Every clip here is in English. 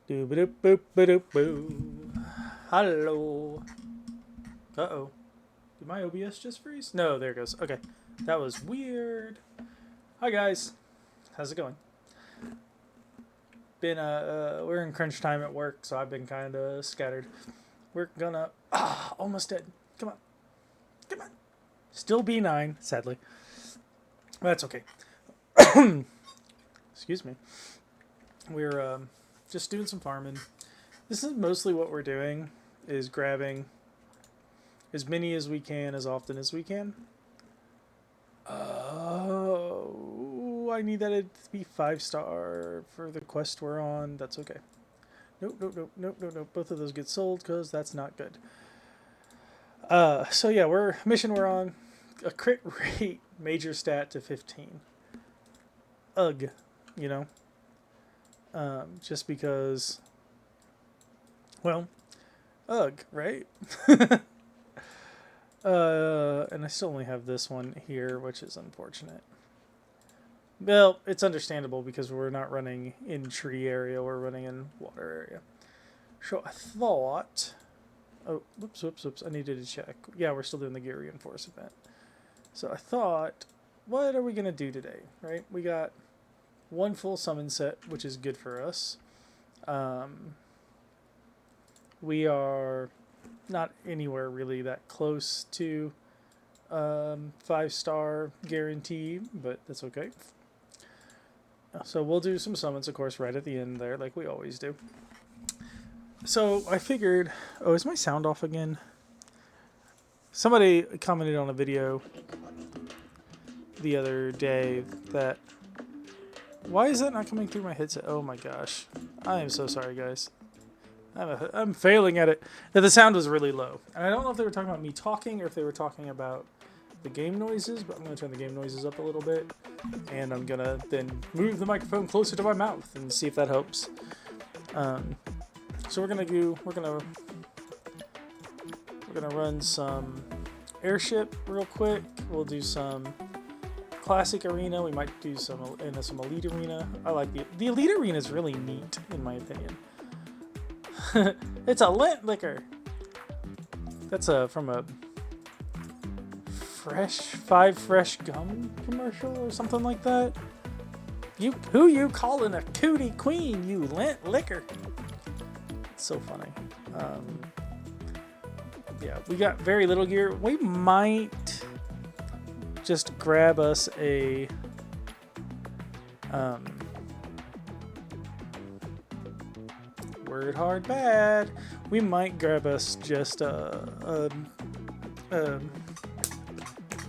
Doo ba doop boop ba doop boo. Hello. Uh-oh. Did my OBS just freeze? No, there it goes. Okay. That was weird. Hi guys. How's it going? We're in crunch time at work, so I've been kind of scattered. We're gonna almost dead. Come on. Come on. Still B9, sadly. That's okay. Excuse me. We're just doing some farming. This is mostly what we're doing, is grabbing as many as we can as often as we can. Oh, I need that to be 5-star for the quest we're on. That's okay. Nope, nope, nope, nope, nope, nope. Both of those get sold because that's not good. So yeah, we're on a crit rate major stat to 15. Ugh, you know. Just because, well, ugh, right? And I still only have this one here, which is unfortunate. Well, it's understandable because we're not running in tree area, we're running in water area. So I thought, oh, whoops, I needed to check. Yeah, we're still doing the gear reinforce event. So I thought, what are we going to do today, right? We got one full summon set, which is good for us. We are not anywhere really that close to 5-star guarantee, but that's okay. So we'll do some summons, of course, right at the end there, like we always do. So I figured, oh, is my sound off again? Somebody commented on a video the other day that, why is that not coming through my headset? Oh my gosh. I am so sorry, guys. I'm failing at it. Now, the sound was really low. And I don't know if they were talking about me talking or if they were talking about the game noises, but I'm going to turn the game noises up a little bit. And I'm going to then move the microphone closer to my mouth and see if that helps. So we're going to run some airship real quick. We'll do some classic arena. We might do some elite arena. I like the elite arena is really neat in my opinion. It's a lint liquor. That's from a fresh gum commercial or something like that. Who you calling a cootie queen, you lint liquor? It's so funny. Yeah, we got very little gear. We might just grab us a word hard bad. We might grab us just a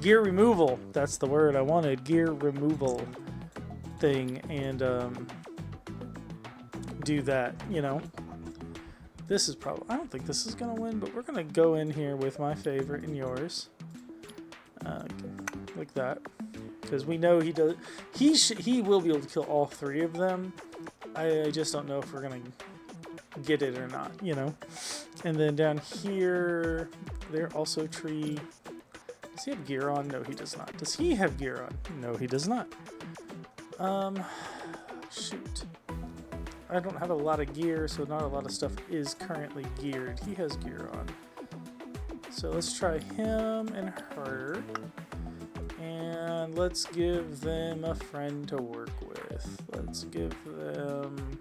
gear removal. That's the word I wanted. Gear removal thing, and do that. You know, this is probably. I don't think this is gonna win, but we're gonna go in here with my favorite and yours, like that, because we know he does. He will be able to kill all three of them. I just don't know if we're gonna get it or not, you know. And then down here, they're also tree. Does he have gear on? No, he does not. Does he have gear on? No, he does not. Shoot. I don't have a lot of gear, so not a lot of stuff is currently geared. He has gear on. So let's try him and her. And let's give them a friend to work with. Let's give them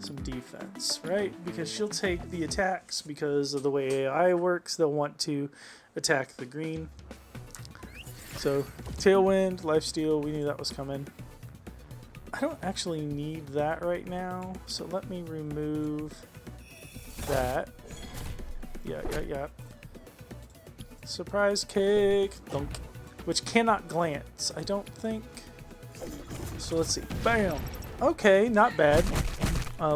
some defense, right? Because she'll take the attacks because of the way AI works. They'll want to attack the green. So Tailwind, Lifesteal, we knew that was coming. I don't actually need that right now, so let me remove that. Yeah. Surprise cake, thunk, which cannot glance, I don't think. So let's see, bam. Okay, not bad.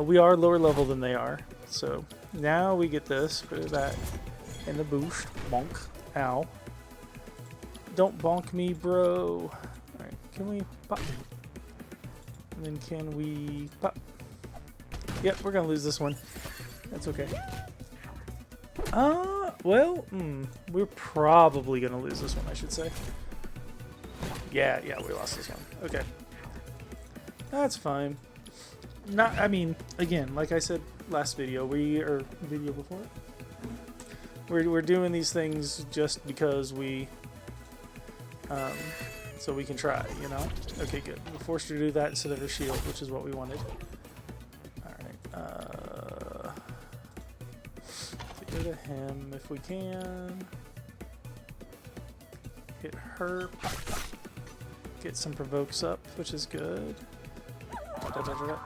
We are lower level than they are, so now we get this. Put it back in the boost. Bonk. Ow. Don't bonk me, bro. Alright, can we pop? And then can we pop? Yep, we're gonna lose this one. That's okay. Well, we're probably gonna lose this one, I should say. Yeah, we lost this one. Okay. That's fine. not, I mean, again, like I said last video, video before, we're doing these things just because so we can try, you know? Okay, good. We forced her to do that instead of her shield, which is what we wanted. Alright, go to him if we can. Hit her. Get some provokes up, which is good.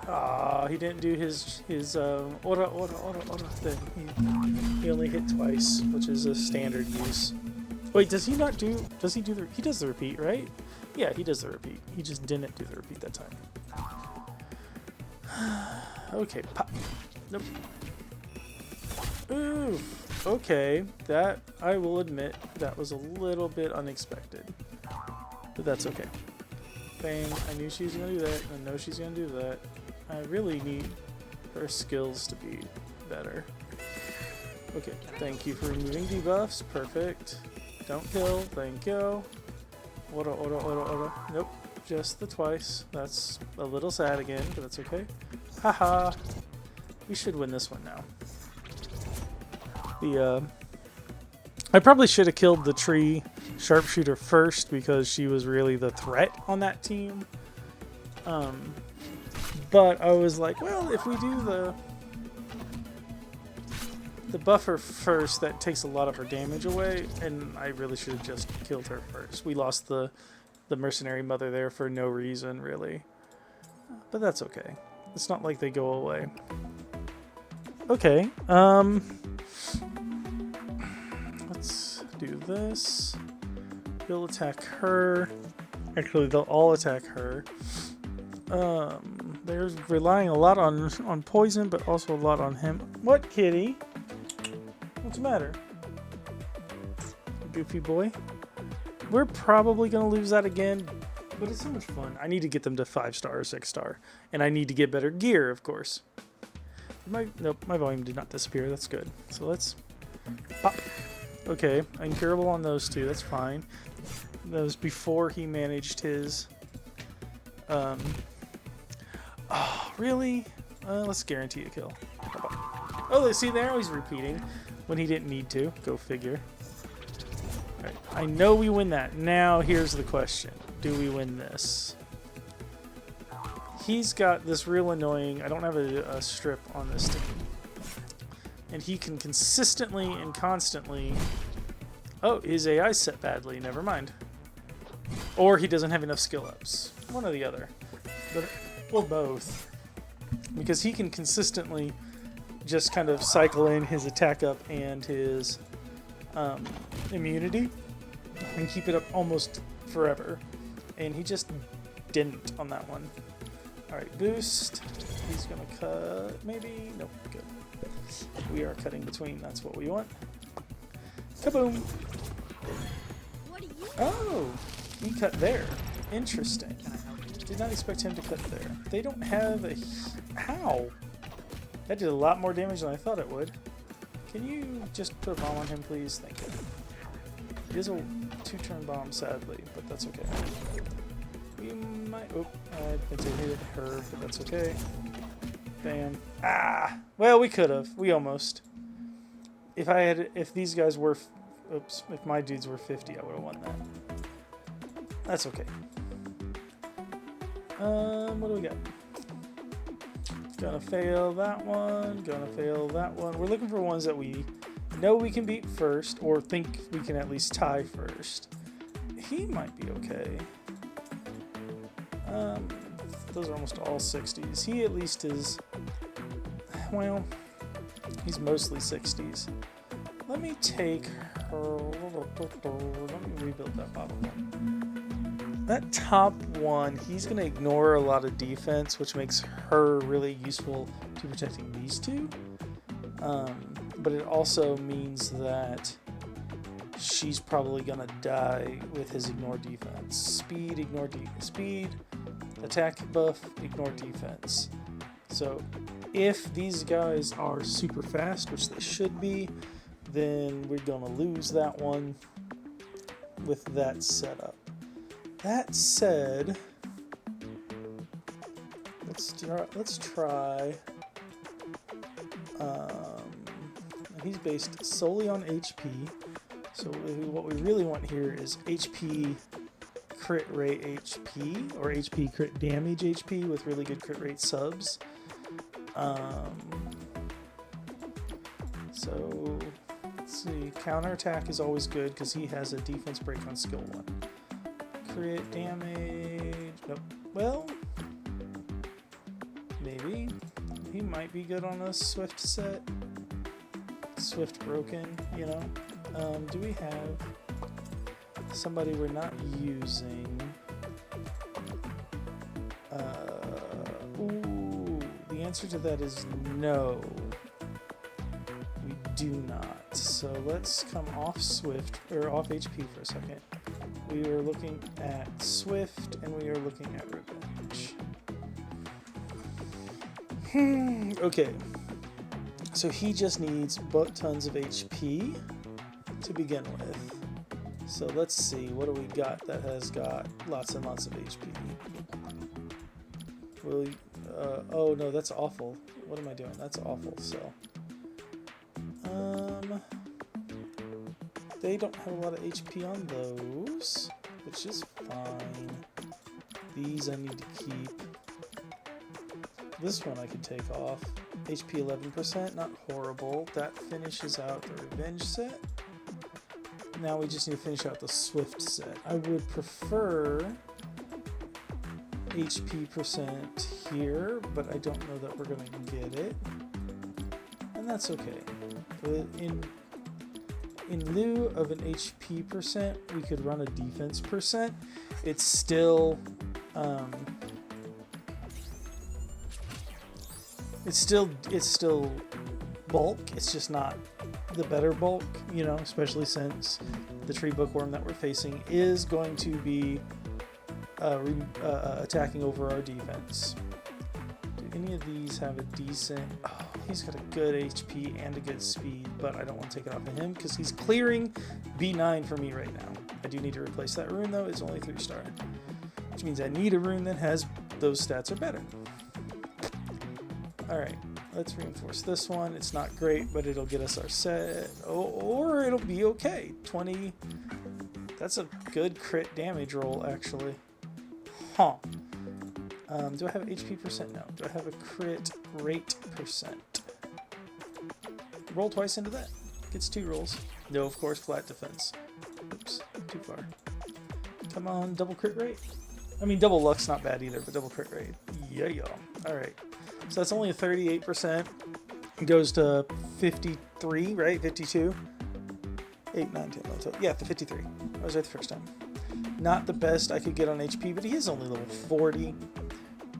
Ah, he didn't do his aura thing. He only hit twice, which is a standard use. Wait, does he not do? Does he do the? He does the repeat, right? Yeah, he does the repeat. He just didn't do the repeat that time. Okay, pop. Nope. Ooh. Okay, that I will admit that was a little bit unexpected, but that's okay. Bang! I knew she was gonna do that. I know she's gonna do that. I really need her skills to be better. Okay, thank you for removing debuffs. Perfect. Don't kill. Thank you. Ora. Nope. Just the twice. That's a little sad again, but that's okay. Haha. We should win this one now. I probably should have killed the tree sharpshooter first because she was really the threat on that team. But I was like, well, if we do the buffer first, that takes a lot of her damage away, and I really should have just killed her first. We lost the mercenary mother there for no reason, really. But that's okay. It's not like they go away. Okay, let's do this. He'll attack her. Actually, they'll all attack her. They're relying a lot on poison, but also a lot on him. What, kitty? What's the matter? Goofy boy. We're probably going to lose that again, but it's so much fun. I need to get them to 5-star or 6-star, and I need to get better gear, of course. Nope, my volume did not disappear. That's good. So let's pop. Okay, incurable on those two. That's fine. That was before he managed his. Oh, really? Let's guarantee a kill. Oh, see, there he's repeating when he didn't need to. Go figure. All right, I know we win that. Now here's the question: do we win this? He's got this real annoying. I don't have a strip on this team. And he can consistently and constantly... Oh, his AI's set badly. Never mind. Or he doesn't have enough skill ups. One or the other. But, well, both. Because he can consistently just kind of cycle in his attack up and his immunity and keep it up almost forever. And he just didn't on that one. Alright, boost. He's gonna cut, maybe? Nope, good. We are cutting between, that's what we want. Kaboom! Oh, he cut there. Interesting. Did not expect him to cut there. They don't have a... How? That did a lot more damage than I thought it would. Can you just put a bomb on him, please? Thank you. It is a 2-turn bomb, sadly, but that's okay. We might... Oh, I think I hit her, but that's okay. Bam. Ah! Well, we could have. We almost. If these guys were... Oops. If my dudes were 50, I would have won that. That's okay. What do we got? Gonna fail that one. Gonna fail that one. We're looking for ones that we know we can beat first, or think we can at least tie first. He might be okay. Those are almost all 60s. He at least is, well, he's mostly 60s. Let me take her, let me rebuild that bottom one. That top one, he's going to ignore a lot of defense, which makes her really useful to protecting these two. But it also means that she's probably going to die with his ignore defense. Speed, ignore speed. Attack buff, ignore defense. So if these guys are super fast, which they should be, then we're gonna lose that one with that setup. That said, Let's try. He's based solely on HP. So what we really want here is HP crit rate HP or HP crit damage HP with really good crit rate subs. So let's see. Counterattack is always good because he has a defense break on skill 1. Crit damage. Nope. Well, maybe he might be good on a Swift set. Swift broken, you know. Do we have somebody we're not using? Ooh, the answer to that is no. We do not. So let's come off Swift, or off HP for a second. We are looking at Swift, and we are looking at Revenge. Okay. So he just needs tons of HP to begin with. So let's see, what do we got that has got lots and lots of HP? Will oh no, that's awful. What am I doing? That's awful. So they don't have a lot of HP on those, which is fine. These I need to keep. This one I could take off. HP 11%, not horrible. That finishes out the Revenge set. Now we just need to finish out the Swift set. I would prefer HP percent here, but I don't know that we're going to get it. And that's okay. In lieu of an HP percent, we could run a defense percent. It's still it's still bulk. It's just not the better bulk, you know, especially since the tree bookworm that we're facing is going to be attacking over our defense. Do any of these have a decent... Oh, he's got a good HP and a good speed, but I don't want to take it off of him because he's clearing B9 for me right now. I do need to replace that rune though. It's only 3-star, which means I need a rune that has those stats or better. Alright, let's reinforce this one. It's not great, but it'll get us our set. Or it'll be okay. 20. That's a good crit damage roll, actually. Huh. Do I have HP percent? No. Do I have a crit rate percent? Roll twice into that. Gets 2 rolls. No, of course, flat defense. Oops, too far. Come on, double crit rate. I mean, double luck's not bad either, but double crit rate. Yeah, yeah. Alright. So that's only a 38%. It goes to 53, right? 52? 8, 9, 10, 11, 12. Yeah, the 53. I was right the first time. Not the best I could get on HP, but he is only level 40.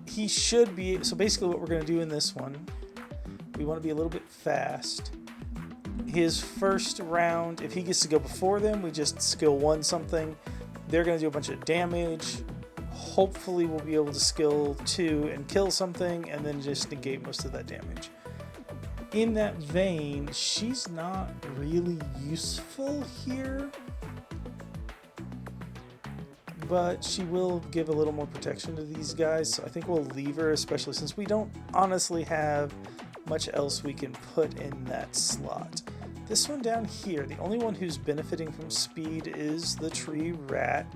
He should be... So basically what we're going to do in this one, we want to be a little bit fast. His first round, if he gets to go before them, we just skill 1 something. They're going to do a bunch of damage. Hopefully we'll be able to skill 2 and kill something and then just negate most of that damage. In that vein, she's not really useful here, but she will give a little more protection to these guys, so I think we'll leave her, especially since we don't honestly have much else we can put in that slot. This one down here, the only one who's benefiting from speed is the tree rat.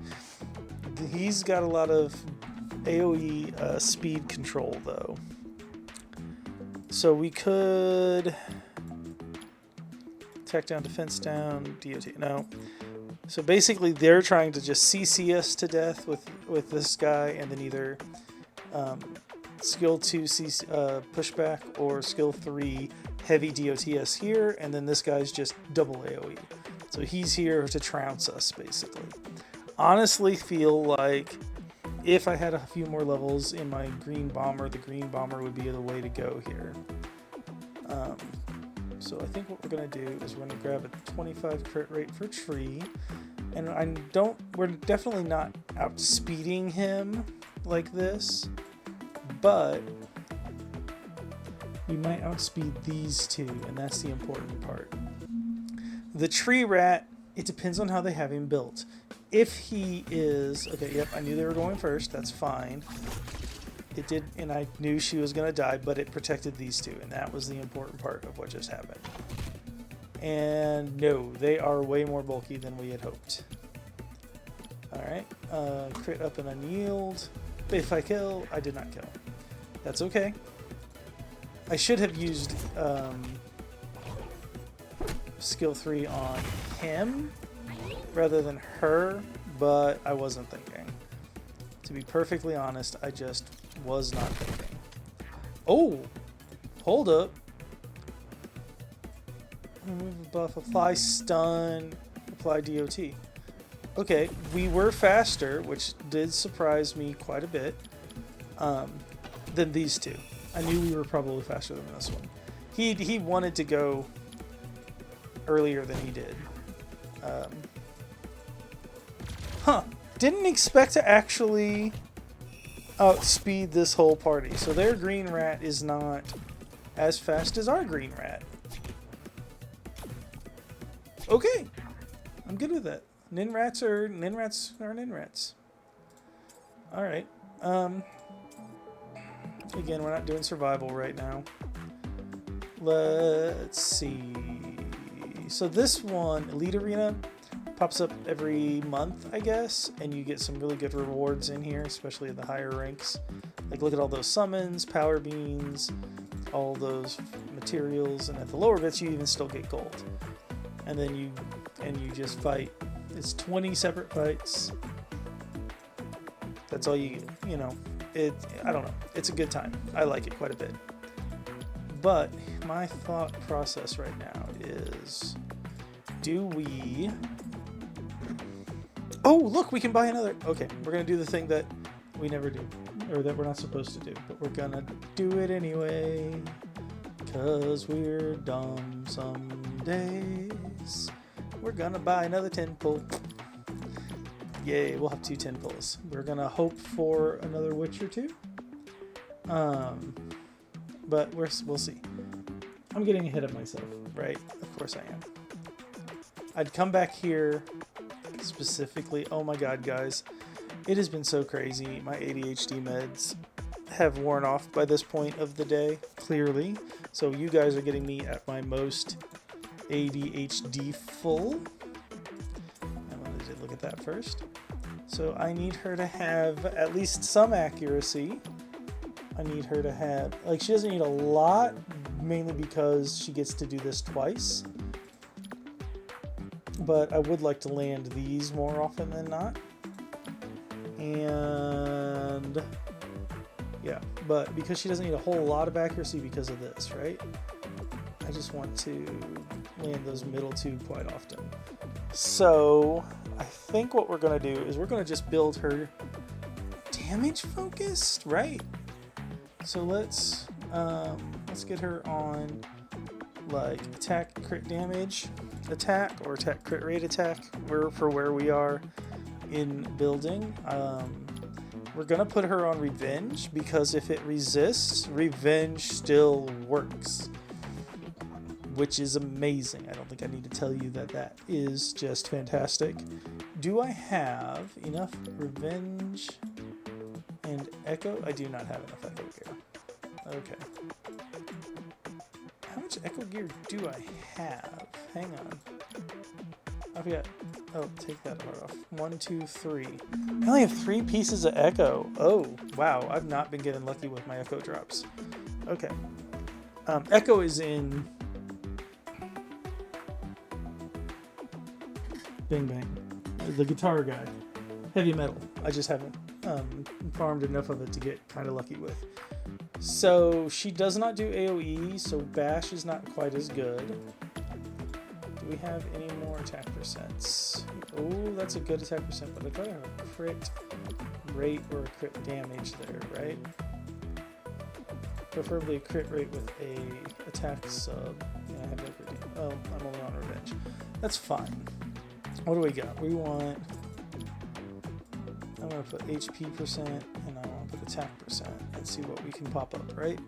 He's got a lot of AoE speed control though. So we could attack down, defense down, DOT. No. So basically they're trying to just CC us to death with this guy, and then either skill 2 pushback or skill 3 heavy DOTS here, and then this guy's just double AoE. So he's here to trounce us basically. Honestly feel like if I had a few more levels in my green bomber, the green bomber would be the way to go here. So I think what we're going to do is we're going to grab a 25 crit rate for tree, and we're definitely not outspeeding him like this, but we might outspeed these two, and that's the important part. The tree rat, it depends on how they have him built. If he is... Okay, yep, I knew they were going first. That's fine. It did, and I knew she was going to die, but it protected these two, and that was the important part of what just happened. And no, they are way more bulky than we had hoped. Alright, crit up and unyield. If I kill, I did not kill. That's okay. I should have used skill 3 on him rather than her, but I wasn't thinking. To be perfectly honest, I just was not thinking. Oh! Hold up. Remove buff, apply stun, apply DOT. Okay, we were faster, which did surprise me quite a bit, than these two. I knew we were probably faster than this one. He wanted to go earlier than he did. Didn't expect to actually outspeed this whole party. So their green rat is not as fast as our green rat. Okay, I'm good with that. Ninrats are ninrats. All right. Again, we're not doing survival right now. Let's see. So this one, Elite Arena, pops up every month, I guess, and you get some really good rewards in here, especially at the higher ranks. Like, look at all those summons, power beans, all those materials, and at the lower bits, you even still get gold. And then you just fight. It's 20 separate fights. That's all you get. You know, I don't know. It's a good time. I like it quite a bit. But my thought process right now is, do we... Oh, look, we can buy another. Okay, we're going to do the thing that we never do, or that we're not supposed to do, but we're going to do it anyway, because we're dumb some days. We're going to buy another 10 pull. Yay, we'll have 2 10 pulls. We're going to hope for another witch or 2. But we'll see. I'm getting ahead of myself, right? Of course I am. I'd come back here specifically. Oh my god, guys. It has been so crazy. My ADHD meds have worn off by this point of the day, clearly. So you guys are getting me at my most ADHD full. I'm going to look at that first. So I need her to have at least some accuracy. I need her to have, like, she doesn't need a lot, mainly because she gets to do this twice. But I would like to land these more often than not. And yeah, but because she doesn't need a whole lot of accuracy because of this, right? I just want to land those middle 2 quite often. So I think what we're going to do is we're going to just build her damage focused, right? So let's get her on like attack crit damage attack or attack crit rate attack for where we are in building. We're gonna put her on revenge because if it resists, revenge still works, which is amazing. I don't think I need to tell you that that is just fantastic. Do I have enough revenge and echo? I do not have enough echo gear. Okay. How much echo gear do I have? Hang on. I forgot. Oh, take that part off. 1, 2, 3. I only have 3 pieces of echo. Oh, wow. I've not been getting lucky with my echo drops. Okay. Echo is in... Bing Bang. The guitar guy. Heavy metal. I just haven't farmed enough of it to get kind of lucky with. So she does not do AoE, so bash is not quite as good. Do we have any more attack percents? Oh, that's a good attack percent, but I'd rather have a crit rate or a crit damage there, right? Preferably a crit rate with a attack sub. Yeah, I have that crit. Oh, I'm only on revenge. That's fine. What do we got? We want... I'm going to put HP percent, and I want to put attack percent, and see what we can pop up, right?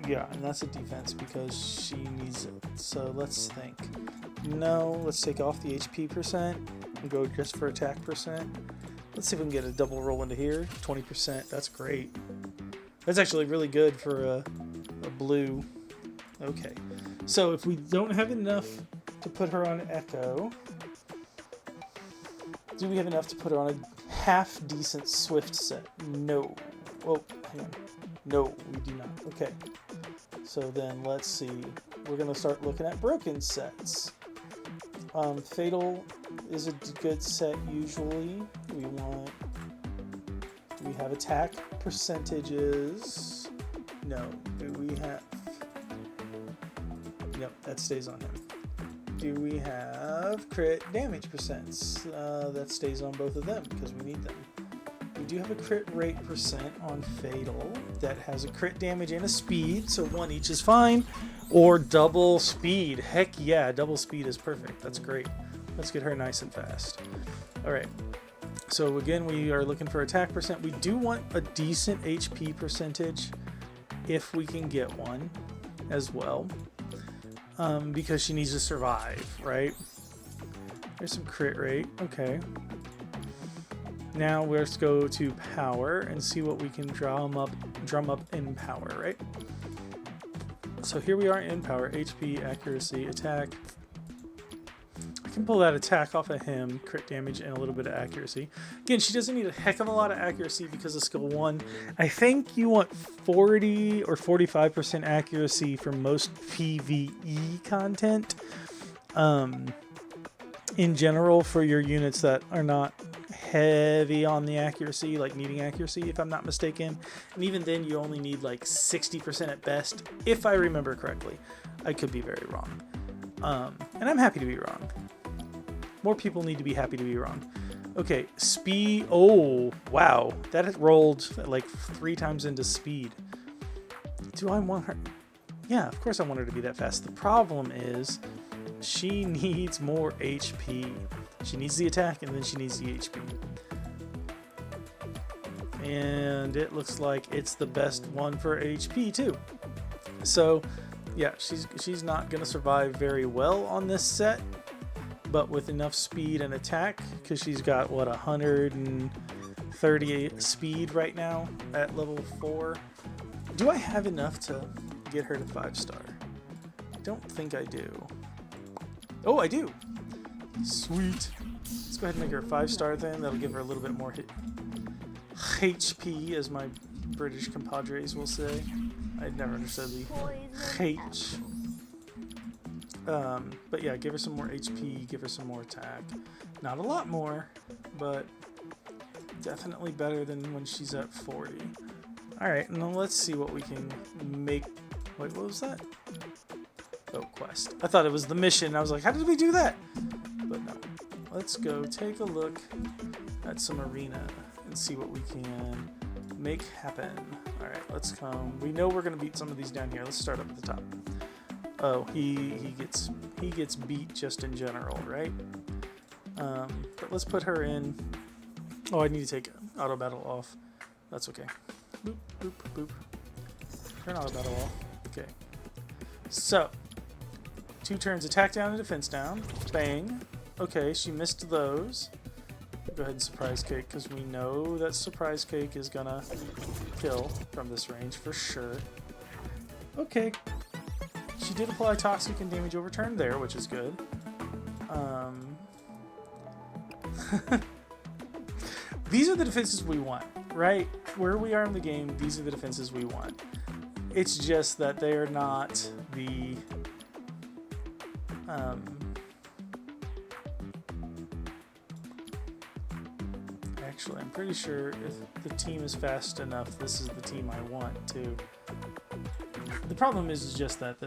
Yeah, and that's a defense because she needs it. So let's think. No, let's take off the HP percent and go just for attack percent. Let's see if we can get a double roll into here. 20%, that's great. That's actually really good for a blue. Okay, so if we don't have enough to put her on Echo, do we have enough to put her on a half decent Swift set? No. Oh, hang on. No, we do not. Okay. So then let's see. We're going to start looking at broken sets. Fatal is a good set usually. We want... Do we have attack percentages? No. Do we have... Yep, that stays on him. Do we have crit damage percents? That stays on both of them because we need them. We do have a crit rate percent on Fatal that has a crit damage and a speed, so one each is fine. Or double speed. Heck yeah, double speed is perfect. That's great. Let's get her nice and fast. Alright, so again, we are looking for attack percent. We do want a decent HP percentage if we can get one as well. Because she needs to survive, right? There's some crit rate. Okay. Now let's go to power and see what we can drum up in power, right? So here we are in power. HP, accuracy, attack. I can pull that attack off of him, crit damage, and a little bit of accuracy. Again, she doesn't need a heck of a lot of accuracy because of skill 1. I think you want 40 or 45% accuracy for most PvE content. In general, for your units that are not heavy on the accuracy, like needing accuracy, if I'm not mistaken. And even then, you only need like 60% at best, if I remember correctly. I could be very wrong. And I'm happy to be wrong. More people need to be happy to be wrong. Okay, speed. Oh, wow. That had rolled like 3 times into speed. Do I want her? Yeah, of course I want her to be that fast. The problem is she needs more HP. She needs the attack and then she needs the HP. And it looks like it's the best one for HP too. So yeah, she's not going to survive very well on this set, but with enough speed and attack, because she's got what, 130 speed right now at level 4. Do I have enough to get her to 5-star? I don't think I do. Oh, I do. Sweet. Let's go ahead and make her a 5-star then. That'll give her a little bit more HP, as my British compadres will say. I never understood the H. But yeah, give her some more HP, give her some more attack. Not a lot more, but definitely better than when she's at 40. Alright, now let's see what we can make. Wait, what was that? Oh, quest. I thought it was the mission. I was like, how did we do that? But no. Let's go take a look at some arena and see what we can make happen. Alright, let's come. We know we're going to beat some of these down here. Let's start up at the top. Oh, he gets beat just in general, right? But let's put her in. Oh, I need to take auto battle off. That's okay. Boop, boop, boop. Turn auto battle off. Okay. So, 2 turns attack down and defense down. Bang. Okay, she missed those. Go ahead and surprise cake, because we know that surprise cake is gonna kill from this range for sure. Okay. She did apply toxic and damage overturn there, which is good. These are the defenses we want, right? Where we are in the game, these are the defenses we want. It's just that they are not the... Actually, I'm pretty sure if the team is fast enough, this is the team I want too. The problem is just that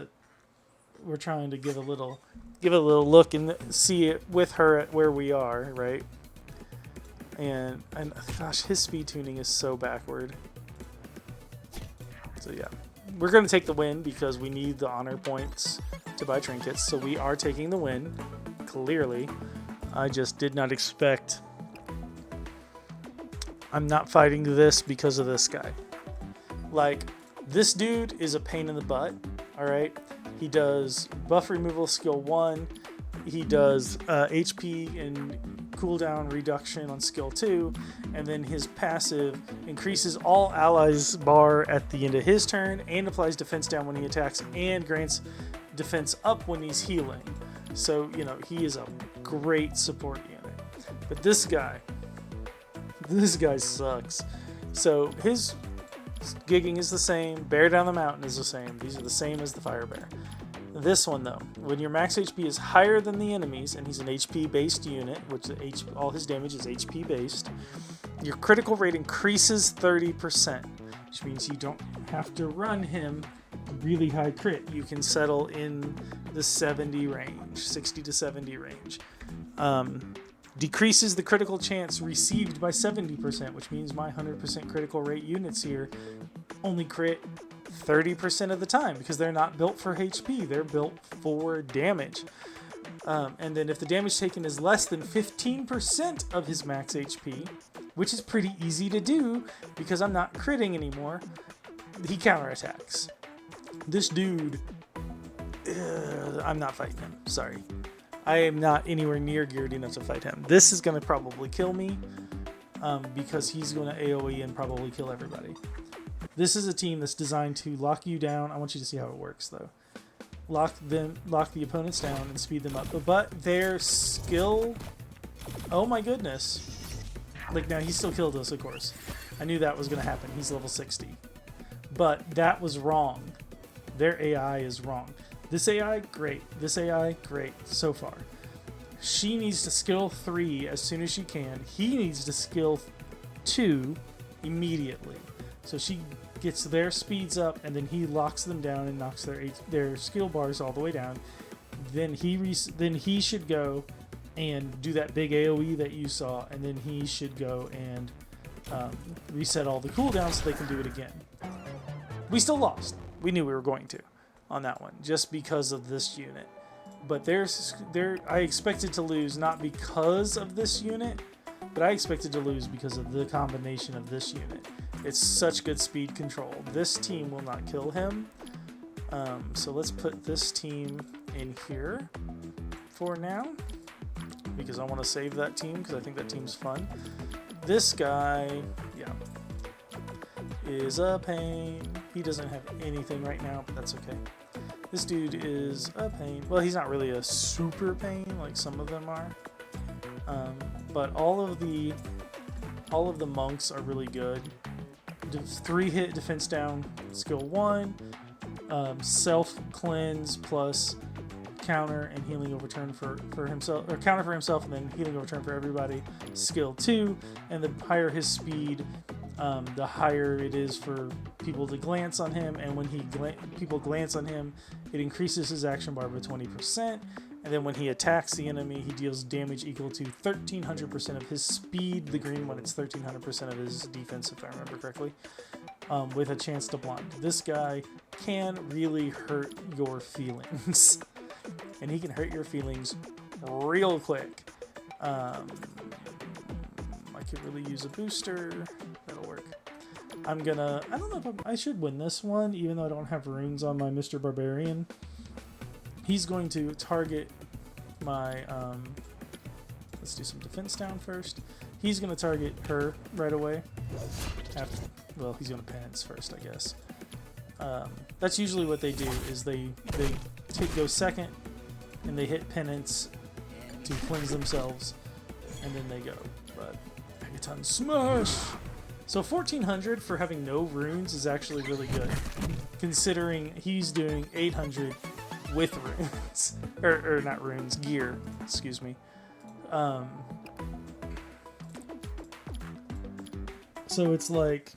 we're trying to give a little look and see it with her at where we are, right? And gosh, his speed tuning is so backward. So yeah, we're gonna take the win because we need the honor points to buy trinkets. So we are taking the win, clearly. I just did not expect. I'm not fighting this because of this guy. Like, this dude is a pain in the butt, alright? He does buff removal skill 1, he does HP and cooldown reduction on skill 2, and then his passive increases all allies bar at the end of his turn and applies defense down when he attacks and grants defense up when he's healing. So, you know, he is a great support unit. But this guy sucks. So his gigging is the same, bear down the mountain is the same. These are the same as the fire bear. This one though, when your max HP is higher than the enemies, and he's an HP based unit, which all his damage is HP based, your critical rate increases 30%, which means you don't have to run him really high crit. You can settle in the 70 range, 60 to 70 range. Decreases the critical chance received by 70%, which means my 100% critical rate units here only crit 30% of the time because they're not built for HP, they're built for damage. And then if the damage taken is less than 15% of his max HP, which is pretty easy to do because I'm not critting anymore, he counterattacks. This dude, I'm not fighting him, sorry. I am not anywhere near geared enough to fight him. This is going to probably kill me because he's going to AoE and probably kill everybody. This is a team that's designed to lock you down. I want you to see how it works, though. Lock the opponents down and speed them up. But their skill... Oh my goodness. Like, now he still killed us, of course. I knew that was going to happen. He's level 60. But that was wrong. Their AI is wrong. This AI, great. This AI, great so far. She needs to skill 3 as soon as she can. He needs to skill 2 immediately. So she gets their speeds up, and then he locks them down and knocks their skill bars all the way down. Then he should go and do that big AoE that you saw, and then he should go and reset all the cooldowns so they can do it again. We still lost. We knew we were going to on that one, just because of this unit. But I expected to lose not because of this unit, but I expected to lose because of the combination of this unit. It's such good speed control. This team will not kill him. So let's put this team in here for now, because I want to save that team because I think that team's fun. This guy, yeah, is a pain. He doesn't have anything right now, but that's okay. This dude is a pain. Well, he's not really a super pain like some of them are. But all of the monks are really good. 3-hit defense down, skill 1, self cleanse plus counter and healing overturn for himself, or counter for himself and then healing overturn for everybody, skill 2, and the higher his speed, the higher it is for people to glance on him, and when people glance on him, it increases his action bar by 20%, and then when he attacks the enemy, he deals damage equal to 1300% of his speed. The green one, it's 1300% of his defense, if I remember correctly, with a chance to blind. This guy can really hurt your feelings, and he can hurt your feelings real quick. I could really use a booster. That'll work. I don't know if I should win this one, even though I don't have runes on my Mr. Barbarian. He's going to target my, let's do some defense down first. He's going to target her right away. Well, he's going to penance first, I guess. That's usually what they do, is they go second, and they hit penance to cleanse themselves, and then they go. But Megaton Smash! So 1400 for having no runes is actually really good, considering he's doing 800 with runes. or not runes, gear, excuse me. So it's like,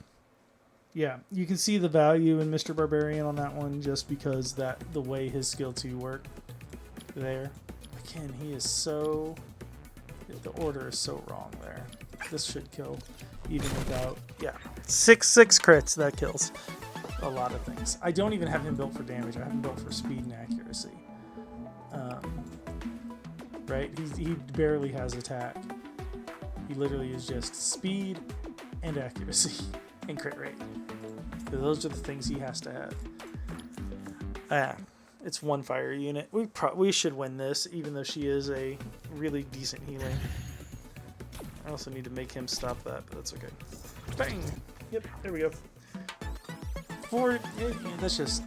yeah, you can see the value in Mr. Barbarian on that one just because the way his skill 2 worked there. Again, he is so... The order is so wrong there. This should kill even without... Yeah, 6 crits, that kills a lot of things. I don't even have him built for damage. I have him built for speed and accuracy. Right? He barely has attack. He literally is just speed and accuracy and crit rate. So those are the things he has to have. It's one fire unit. We should win this, even though she is a really decent healer. also need to make him stop that, but that's okay. Bang! Yep, there we go. 4, that's just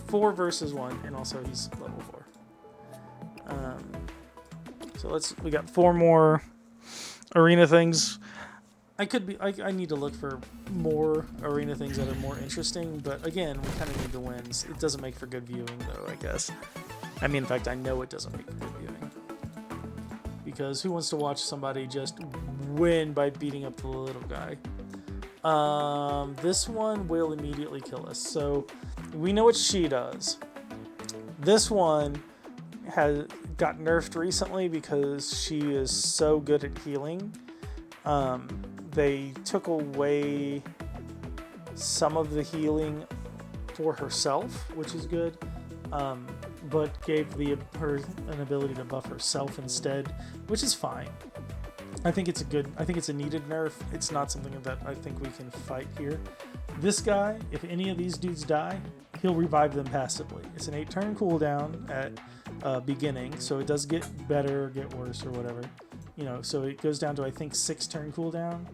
4 versus 1, and also he's level 4. So we got 4 more arena things. I need to look for more arena things that are more interesting, but again, we kind of need the wins. It doesn't make for good viewing, though, I guess. I mean, in fact, I know it doesn't make for good viewing. Because who wants to watch somebody just win by beating up the little guy? This one will immediately kill us. So we know what she does. This one has got nerfed recently because she is so good at healing. They took away some of the healing for herself, which is good, but gave her an ability to buff herself instead, which is fine. I think it's a needed nerf. It's not something that I think we can fight here. This guy, if any of these dudes die, he'll revive them passively. It's an 8-turn cooldown at beginning, so it does get better or get worse or whatever. You know, so it goes down to, I think, 6-turn cooldown,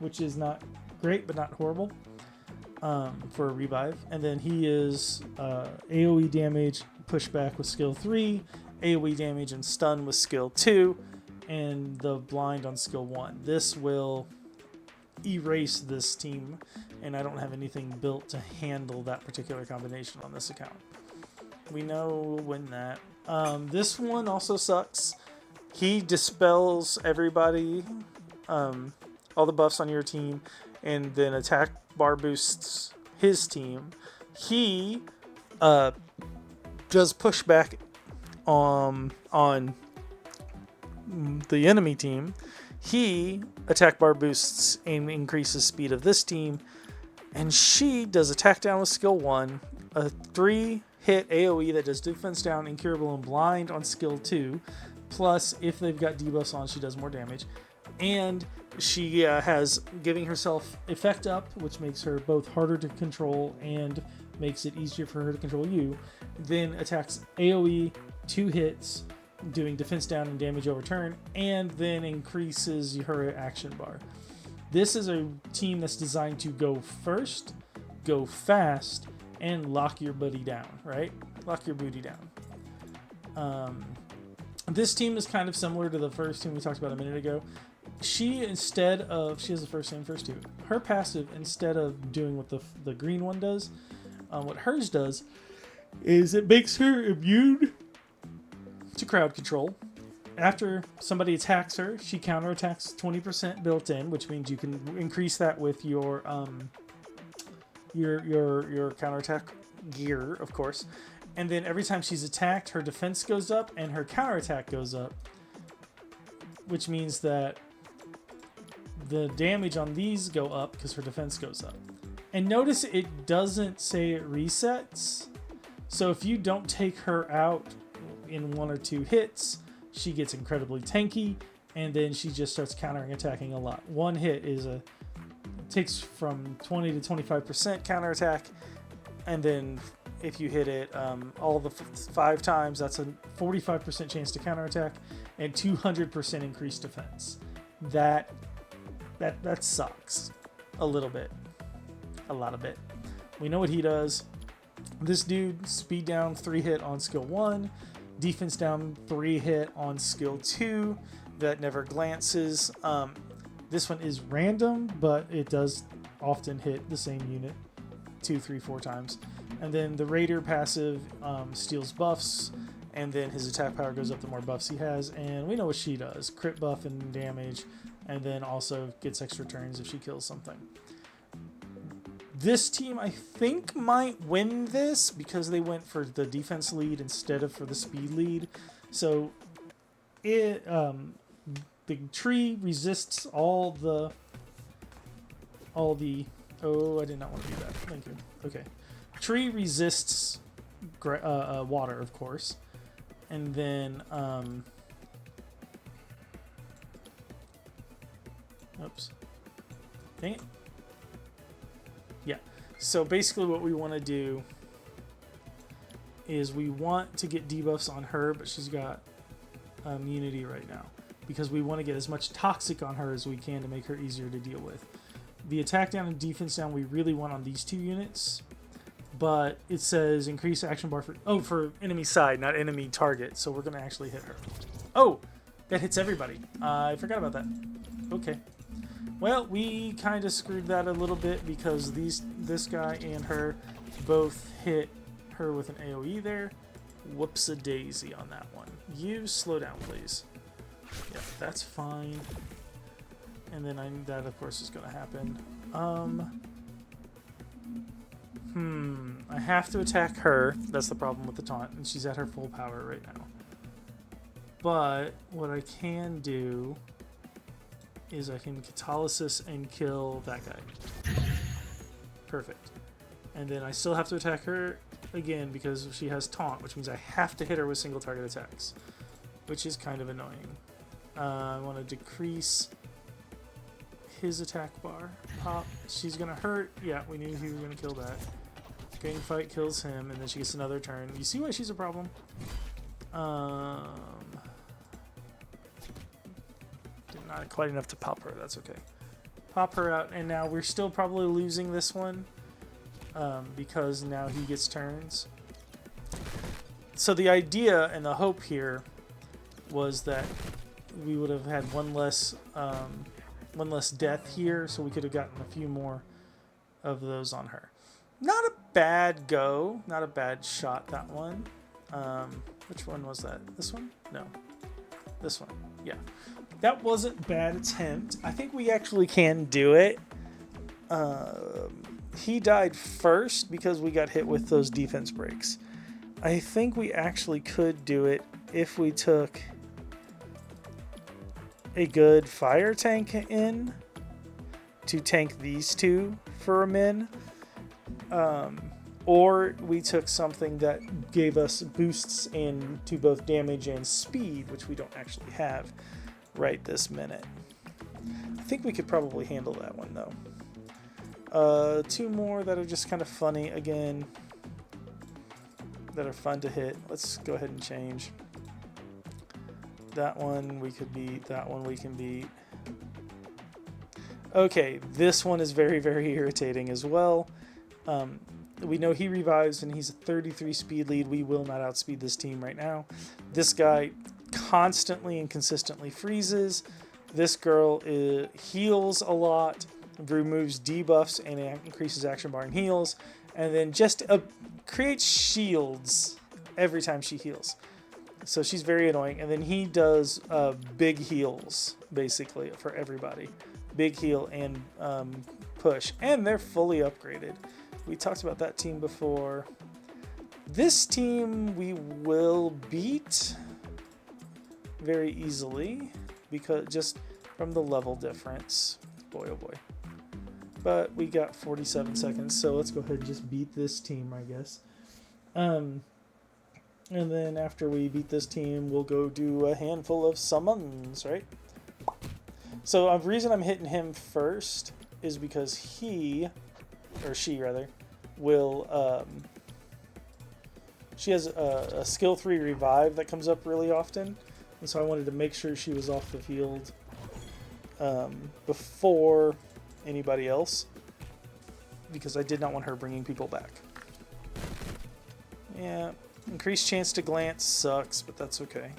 which is not great, but not horrible for a revive. And then he is AoE damage, pushback with skill 3, AoE damage and stun with skill 2, and the blind on skill 1. This will erase this team, and I don't have anything built to handle that particular combination on this account. We know we'll win that. This one also sucks. He dispels everybody, all the buffs on your team, and then attack bar boosts his team. He does pushback on the enemy team. He attack bar boosts and increases speed of this team. And she does attack down with skill 1, a 3-hit AoE that does defense down, incurable, and blind on skill 2. Plus, if they've got debuffs on, she does more damage. And she has giving herself effect up, which makes her both harder to control and makes it easier for her to control you. Then attacks AoE, 2 hits, doing defense down and damage over turn, and then increases her action bar. This is a team that's designed to go first, go fast, and lock your buddy down, right? Lock your booty down. This team is kind of similar to the first team we talked about a minute ago. She has the first name first too. Her passive, instead of doing what the green one does, what hers does is it makes her immune to crowd control. After somebody attacks her, she counterattacks 20% built in, which means you can increase that with your counterattack gear, of course. And then every time she's attacked, her defense goes up and her counterattack goes up, which means that the damage on these go up because her defense goes up. And notice it doesn't say it resets. So if you don't take her out in 1 or 2 hits, she gets incredibly tanky, and then she just starts countering attacking a lot. 1 hit takes from 20 to 25% counterattack, and then if you hit it all the 5 times, that's a 45% chance to counterattack and 200% increased defense. That sucks a little bit, a lot of it. We know what he does. This dude, speed down 3 hit on skill 1, defense down 3 hit on skill 2 that never glances. This one is random, but it does often hit the same unit 2, 3, 4 times. And then the Raider passive steals buffs, and then his attack power goes up the more buffs he has. And we know what she does: crit buff and damage, and then also gets extra turns if she kills something. This team, I think, might win this because they went for the defense lead instead of for the speed lead. So the tree resists all the oh, I did not want to do that. Thank you. Okay. Tree resists water, of course. And then oops. Dang it. Yeah. So basically what we want to do is we want to get debuffs on her, but she's got immunity right now. because we want to get as much toxic on her as we can to make her easier to deal with. The attack down and defense down we really want on these 2 units, but it says increase action bar for enemy side, not enemy target, so we're going to actually hit her. Oh, that hits everybody. I forgot about that. Okay. Well, we kind of screwed that a little bit because this guy and her both hit her with an AoE there. Whoops-a-daisy on that one. You slow down, please. Yeah, that's fine. And then that, of course, is going to happen. I have to attack her. That's the problem with the taunt, and she's at her full power right now. But what I can do is I can catalysis and kill that guy. Perfect. And then I still have to attack her again because she has taunt, which means I have to hit her with single target attacks, which is kind of annoying. I want to decrease his attack bar. Pop. She's going to hurt. Yeah, we knew he was going to kill that. Gang fight kills him, and then she gets another turn. You see why she's a problem? Not quite enough to pop her. That's okay. Pop her out, and now we're still probably losing this one because now he gets turns. So the idea and the hope here was that we would have had one less death here, so we could have gotten a few more of those on her. Not a bad go, not a bad shot, that one. Which one was that? This one? No. This one. Yeah. That wasn't a bad attempt. I think we actually can do it. He died first because we got hit with those defense breaks. I think we actually could do it if we took a good fire tank in to tank these 2 for a min. Or we took something that gave us boosts to both damage and speed, which we don't actually have right this minute. I think we could probably handle that one, though. 2 more that are just kind of funny, again, that are fun to hit. Let's go ahead and change. That one we could beat. That one we can beat. Okay, this one is very, very irritating as well. We know he revives and he's a 33 speed lead. We will not outspeed this team right now. This guy constantly and consistently freezes. This girl heals a lot, removes debuffs and increases action bar and heals, and then just creates shields every time she heals. So she's very annoying. And then he does big heals, basically, for everybody. Big heal and push. And they're fully upgraded. We talked about that team before. This team we will beat very easily because just from the level difference. Boy, oh boy. But we got 47 seconds, so let's go ahead and just beat this team, I guess. And then after we beat this team, we'll go do a handful of summons, right? So the reason I'm hitting him first is because he, or she rather, will, she has a skill 3 revive that comes up really often. And so I wanted to make sure she was off the field before anybody else, because I did not want her bringing people back. Yeah, increased chance to glance sucks, but that's okay,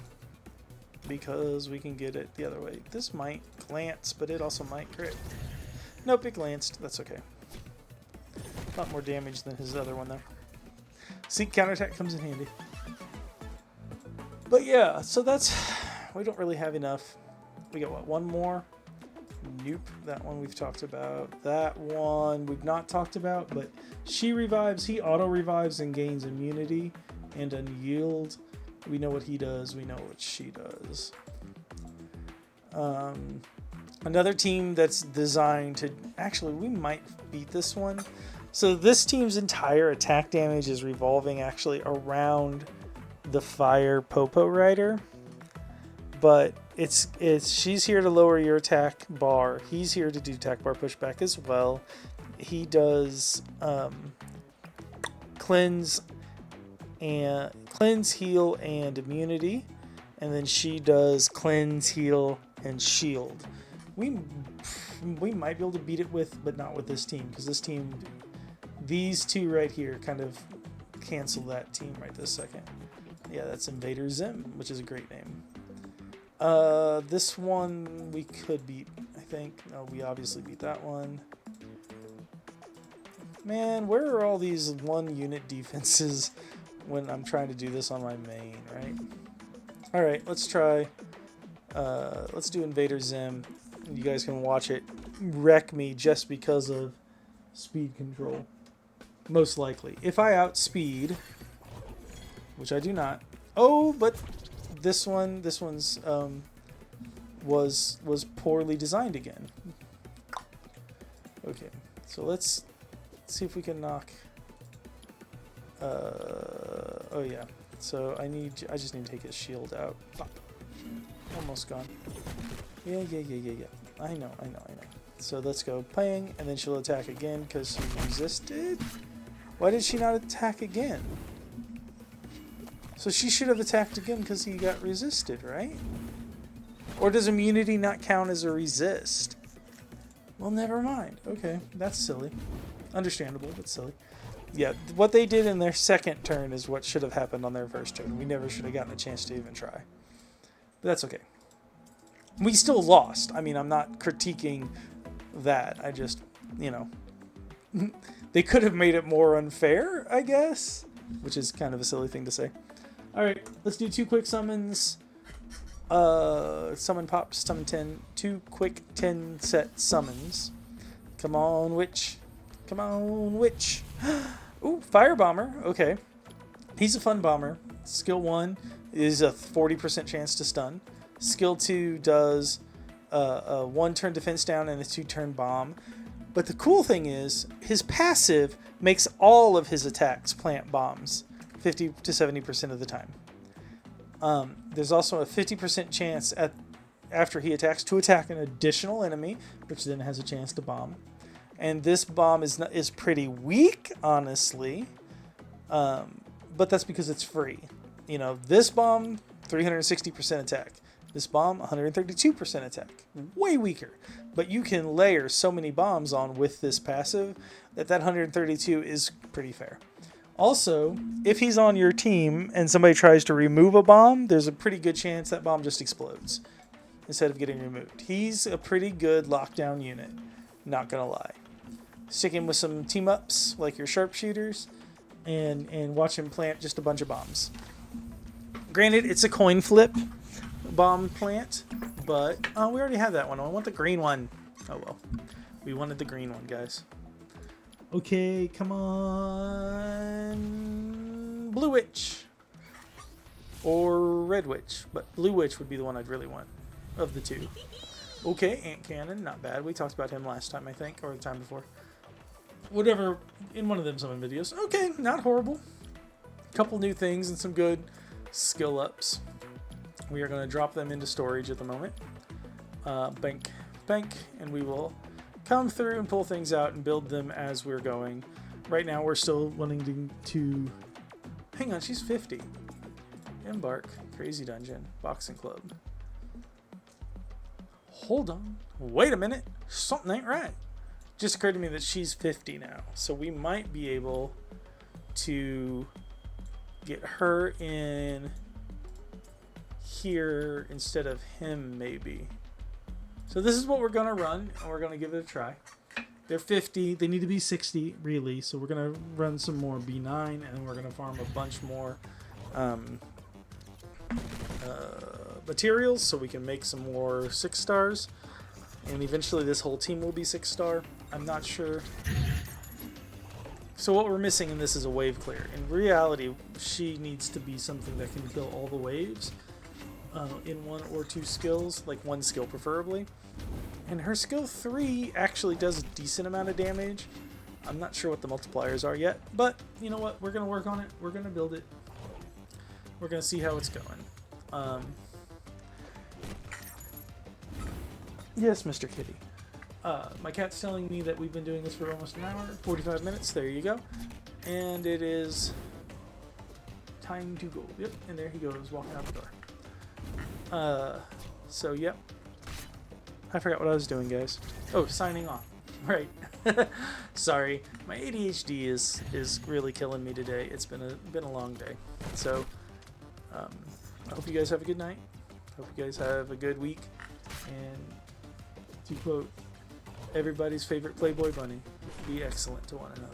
because we can get it the other way. This might glance, but it also might crit. Nope, it glanced. That's okay. A lot more damage than his other one, though. See, counterattack comes in handy. But yeah, so that's... We don't really have enough. We got, what, one more? Nope, that one we've talked about. That one we've not talked about, but she revives. He auto-revives and gains immunity and unyield. We know what he does. We know what she does. Another team that's designed to... Actually, we might beat this one. So this team's entire attack damage is revolving actually around the Fire Popo Rider. But she's here to lower your attack bar. He's here to do attack bar pushback as well. He does cleanse, heal, and immunity. and then she does cleanse, heal, and shield. We might be able to beat it with, but not with this team, because this team, these two right here, kind of cancel that team right this second. Yeah, that's Invader Zim, which is a great name. This one we could beat, I think. No, we obviously beat that one. Man, where are all these one unit defenses when I'm trying to do this on my main, right? Alright, let's try. Let's do Invader Zim. You guys can watch it wreck me just because of speed control. Most likely. If I outspeed, which I do not. Oh, but this one's was poorly designed again. Okay, so let's see if we can knock. Oh yeah. So I just need to take his shield out. Pop. Almost gone. Yeah. I know. So let's go playing, and then she'll attack again because she resisted. Why did she not attack again? So she should have attacked again because he got resisted, right? Or does immunity not count as a resist? Well, never mind. Okay, that's silly. Understandable, but silly. Yeah, what they did in their second turn is what should have happened on their first turn. We never should have gotten a chance to even try. But that's okay. We still lost. I mean, I'm not critiquing that. I just, you know, they could have made it more unfair, I guess, which is kind of a silly thing to say. All right, let's do 2 quick summons. Summon pops, summon 10. 2 quick 10 set summons. Come on, witch. Come on, witch. Ooh, fire bomber. Okay. He's a fun bomber. Skill 1 is a 40% chance to stun. Skill 2 does a 1-turn defense down and a 2-turn bomb. But the cool thing is, his passive makes all of his attacks plant bombs 50 to 70% of the time. There's also a 50% chance after he attacks to attack an additional enemy, which then has a chance to bomb. And this bomb is pretty weak, honestly, but that's because it's free. You know, this bomb 360% attack. This bomb 132% attack. Way weaker. But you can layer so many bombs on with this passive that 132 is pretty fair. Also, if he's on your team and somebody tries to remove a bomb, there's a pretty good chance that bomb just explodes instead of getting removed. He's a pretty good lockdown unit, not gonna lie. Stick him with some team-ups like your sharpshooters and watch him plant just a bunch of bombs. Granted, it's a coin flip bomb plant, but we already have that one. I want the green one. Oh well. We wanted the green one, guys. Okay, come on. Blue Witch. Or Red Witch. But Blue Witch would be the one I'd really want of the two. Okay, Ant Cannon. Not bad. We talked about him last time, I think. Or the time before. Whatever. In one of them summon videos. Okay, not horrible. Couple new things and some good skill ups. We are going to drop them into storage at the moment. Bank. And we will come through and pull things out and build them as we're going. Right now we're still wanting to hang on, she's 50. Embark, Crazy Dungeon, Boxing Club. Hold on, wait a minute, something ain't right. Just occurred to me that she's 50 now, so we might be able to get her in here instead of him, maybe. So this is what we're gonna run, and we're gonna give it a try. They're 50, they need to be 60, really, so we're gonna run some more B9, and then we're gonna farm a bunch more materials so we can make some more 6 stars, and eventually this whole team will be 6-star. I'm not sure. So what we're missing in this is a wave clear. In reality, she needs to be something that can kill all the waves in 1 or 2 skills, like 1 skill preferably. And her skill 3 actually does a decent amount of damage. I'm not sure what the multipliers are yet, but you know what? We're going to work on it. We're going to build it. We're going to see how it's going. Yes, Mr. Kitty. My cat's telling me that we've been doing this for almost an hour, 45 minutes. There you go. And it is time to go. Yep, and there he goes, walking out the door. So yep. I forgot what I was doing, guys. Oh, signing off. Right. Sorry, my ADHD is really killing me today. It's been a long day. So I hope you guys have a good night. Hope you guys have a good week. And to quote everybody's favorite Playboy bunny, be excellent to one another.